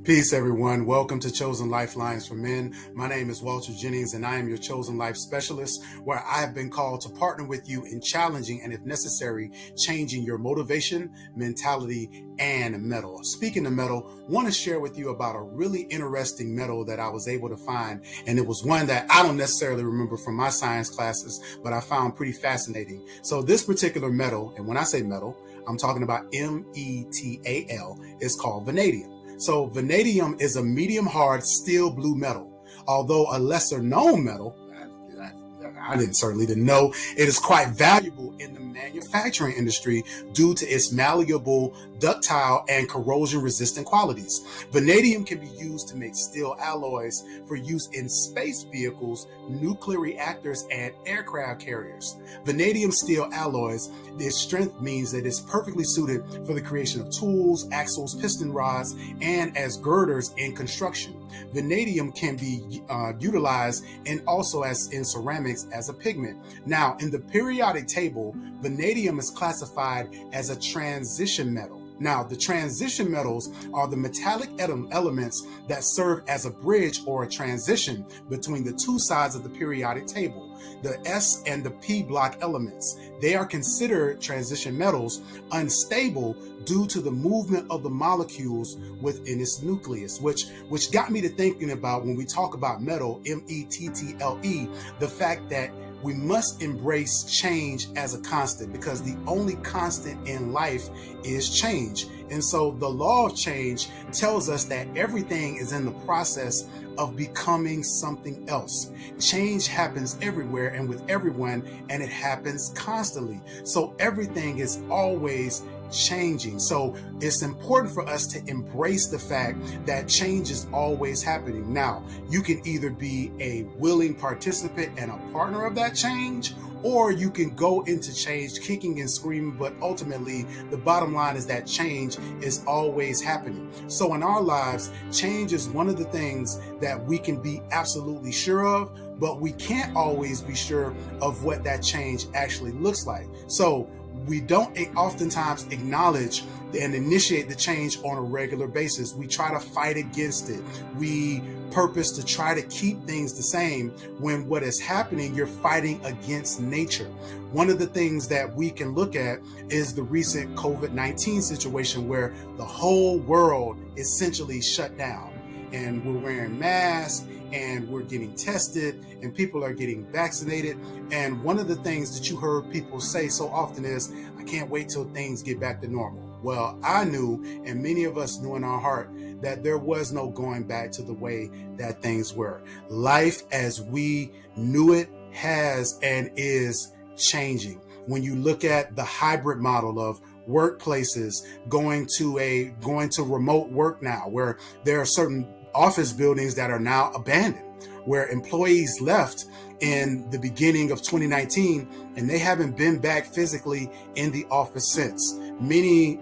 Peace, everyone. Welcome to Chosen Lifelines for Men. My name is Walter Jennings, and I am your chosen life specialist, where I have been called to partner with you in challenging and, if necessary, changing your motivation, mentality, and mettle. Speaking of mettle, I want to share with you about a really interesting mettle that I was able to find, and it was one that I don't necessarily remember from my science classes, but I found pretty fascinating. So this particular mettle, and when I say metal, I'm talking about metal, is called vanadium. So vanadium is a medium hard steel blue metal. Although a lesser known metal, I certainly didn't know, it is quite valuable in the manufacturing industry due to its malleable, ductile, and corrosion-resistant qualities. Vanadium can be used to make steel alloys for use in space vehicles, nuclear reactors, and aircraft carriers. Vanadium steel alloys, their strength means that it's perfectly suited for the creation of tools, axles, piston rods, and as girders in construction. Vanadium can be utilized and also as in ceramics as a pigment. Now, in the periodic table, vanadium is classified as a transition metal. Now, the transition metals are the metallic elements that serve as a bridge or a transition between the two sides of the periodic table, the S and the P block elements. They are considered transition metals unstable due to the movement of the molecules within its nucleus, which got me to thinking about, when we talk about metal, METTLE, the fact that we must embrace change as a constant, because the only constant in life is change. And so the law of change tells us that everything is in the process of becoming something else. Change happens everywhere and with everyone, and it happens constantly. So everything is always changing. So it's important for us to embrace the fact that change is always happening. Now, you can either be a willing participant and a partner of that change, or you can go into change kicking and screaming, but ultimately the bottom line is that change is always happening. So in our lives, change is one of the things that we can be absolutely sure of, but we can't always be sure of what that change actually looks like. So we don't oftentimes acknowledge and initiate the change on a regular basis. We try to fight against it. We purpose to try to keep things the same, when what is happening, you're fighting against nature. One of the things that we can look at is the recent COVID-19 situation, where the whole world essentially shut down, and we're wearing masks, and we're getting tested, and people are getting vaccinated. And one of the things that you heard people say so often is, I can't wait till things get back to normal. Well, I knew, and many of us knew in our heart, that there was no going back to the way that things were. Life as we knew it has and is changing. When you look at the hybrid model of workplaces going to remote work now, where there are certain office buildings that are now abandoned, where employees left in the beginning of 2019 and they haven't been back physically in the office since. Many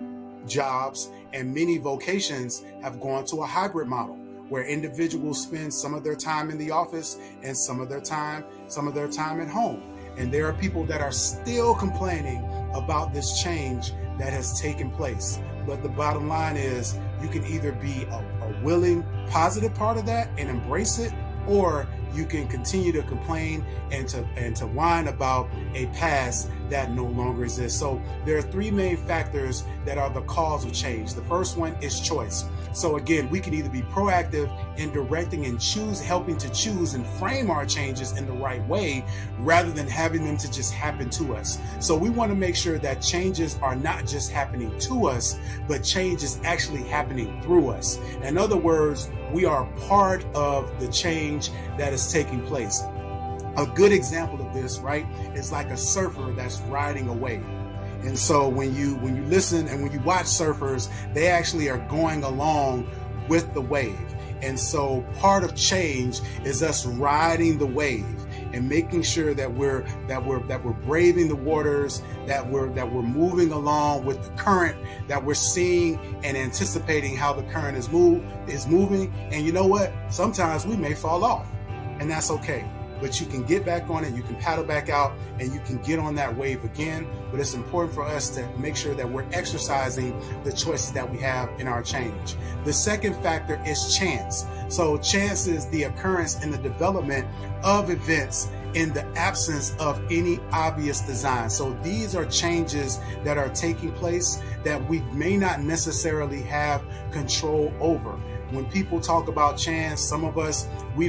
jobs and many vocations have gone to a hybrid model, where individuals spend some of their time in the office and some of their time at home. And there are people that are still complaining about this change that has taken place. But the bottom line is, you can either be a willing, positive part of that and embrace it, or you can continue to complain and to whine about a past that no longer exists. So there are three main factors that are the cause of change. The first one is choice. So again, we can either be proactive in directing and helping to choose and frame our changes in the right way, rather than having them to just happen to us. So we want to make sure that changes are not just happening to us, but change is actually happening through us. In other words, we are part of the change that is taking place. A good example of this, right, is like a surfer that's riding a wave. And so when you listen and when you watch surfers, they actually are going along with the wave. And so part of change is us riding the wave and making sure that we're braving the waters, that we're moving along with the current, that we're seeing and anticipating how the current is moving. And you know what? Sometimes we may fall off, and that's okay. but you can get back on it, you can paddle back out, and you can get on that wave again. But it's important for us to make sure that we're exercising the choices that we have in our change. The second factor is chance. So chance is the occurrence and the development of events in the absence of any obvious design. So these are changes that are taking place that we may not necessarily have control over. When people talk about chance, some of us on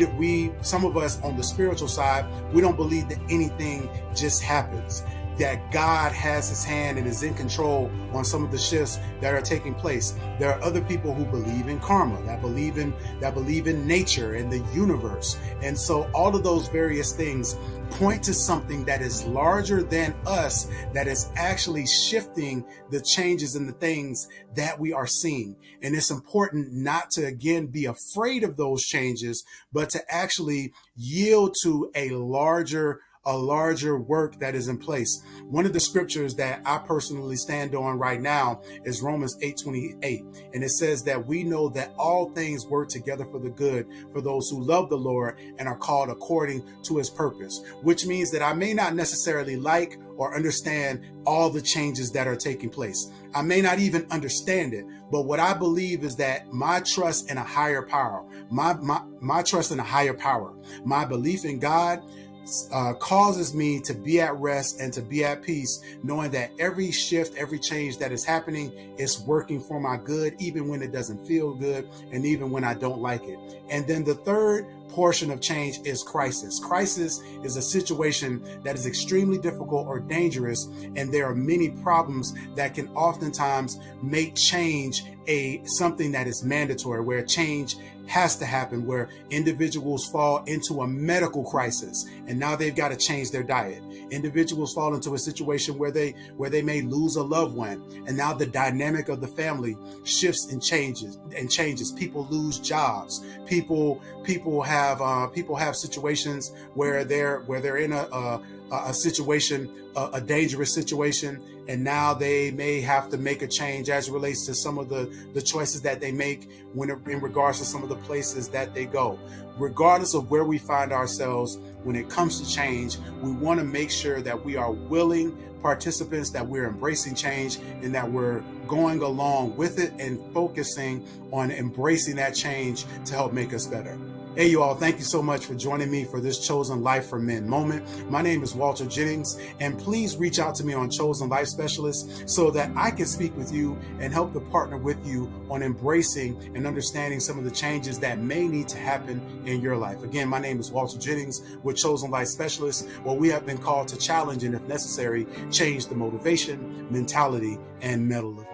the spiritual side, we don't believe that anything just happens, that God has his hand and is in control on some of the shifts that are taking place. There are other people who believe in karma, that believe in nature and the universe. And so all of those various things point to something that is larger than us, that is actually shifting the changes and the things that we are seeing. And it's important not to, again, be afraid of those changes, but to actually yield to a larger work that is in place. One of the scriptures that I personally stand on right now is Romans 8:28. And it says that we know that all things work together for the good for those who love the Lord and are called according to his purpose, which means that I may not necessarily like or understand all the changes that are taking place. I may not even understand it, but what I believe is that my trust in a higher power, my trust in a higher power, my belief in God, causes me to be at rest and to be at peace, knowing that every shift, every change that is happening is working for my good, even when it doesn't feel good and even when I don't like it. And then the third portion of change is crisis. Crisis is a situation that is extremely difficult or dangerous, and there are many problems that can oftentimes make change something that is mandatory, where change has to happen, where individuals fall into a medical crisis and now they've got to change their diet. Individuals fall into a situation where they may lose a loved one, and now the dynamic of the family shifts and changes. People lose jobs. People have situations where they're in a situation, a dangerous situation, and now they may have to make a change as it relates to some of the choices that they make in regards to some of the places that they go. Regardless of where we find ourselves when it comes to change, we want to make sure that we are willing participants, that we're embracing change, and that we're going along with it and focusing on embracing that change to help make us better. Hey, you all, thank you so much for joining me for this Chosen Life for Men moment. My name is Walter Jennings, and please reach out to me on Chosen Life Specialist so that I can speak with you and help to partner with you on embracing and understanding some of the changes that may need to happen in your life. Again, my name is Walter Jennings with Chosen Life Specialist, where we have been called to challenge and, if necessary, change the motivation, mentality, and mettle of